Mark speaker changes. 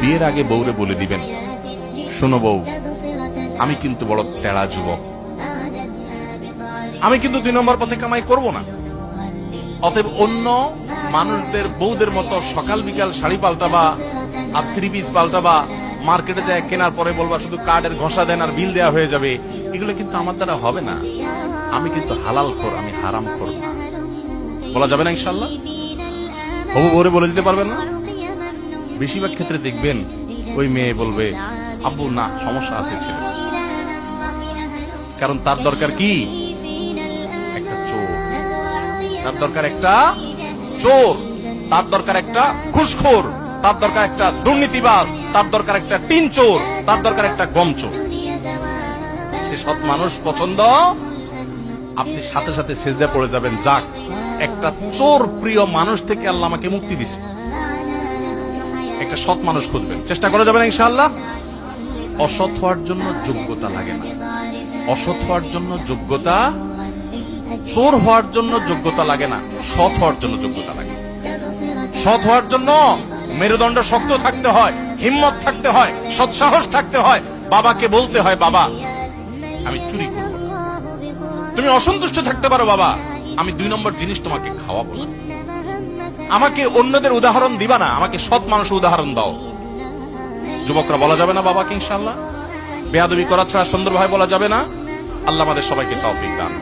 Speaker 1: বিয়ের আগে বউরে বলে দিবেন, শোনো বউ, আমি কিন্তু বড় তেড়া যুবক, আমি কিন্তু 2 নম্বর পথে কামাই করব না। অতএব অন্য মানুষদের বউদের মতো সকাল বিকাল শাড়ি পাল্টাবা আর 3 পিস পাল্টাবা, মার্কেটে যায় কেনার পরে বলবা শুধু কার্ডের ঘষা দেন আর বিল দেওয়া হয়ে যাবে, এগুলো কিন্তু আমার দ্বারা হবে না। আমি কিন্তু হালাল খোর, আমি হারাম খোর না। বলা যাবে না ইনশাল্লাহ? হবু বউরে বলে দিতে পারবেন না? বেশিরভাগ ক্ষেত্রে দেখবেন ওই মেয়ে বলবে, আব্বু না, সমস্যা আছে ছেলে, কারণ তার দরকার কি? একটা চোর। তার দরকার একটা চোর, তার দরকার একটা ঘুষখোর, তার দরকার একটা দুর্নীতিবাজ, তার দরকার একটা টিন চোর, তার দরকার একটা গম চোর। সে সৎ মানুষ পছন্দ, আপনি সাথে সাথে সেজদা পড়ে যাবেন, যাক একটা চোর প্রিয় মানুষ থেকে আল্লাহ আমাকে মুক্তি দিছে। একটা সৎ মানুষ খুঁজবেন, চেষ্টা করে যাবেন ইনশাআল্লাহ। অসৎ হওয়ার জন্য যোগ্যতা লাগে না, অসৎ হওয়ার জন্য যোগ্যতা, চোর হওয়ার জন্য যোগ্যতা লাগে না, সৎ হওয়ার জন্য যোগ্যতা লাগে। সৎ হওয়ার জন্য মেরুদণ্ড শক্ত থাকতে হয়, হিম্মত থাকতে হয়, সৎসাহস থাকতে হয়। বাবাকে বলতে হয়, বাবা আমি চুরি করব না। তুমি অসন্তুষ্ট থাকতে পারো, বাবা আমি 2 নম্বর জিনিস তোমাকে খাওয়াবো না। আমাকে অন্যদের উদাহরণ দিবা না, আমাকে সৎ মানুষের উদাহরণ দাও। যুবকরা বলা যাবে না বাবাকে ইনশাআল্লাহ? বেয়াদবি করা ছাড়া সুন্দরভাবে বলা যাবে না। আল্লাহ আমাদের সবাইকে তৌফিক দান।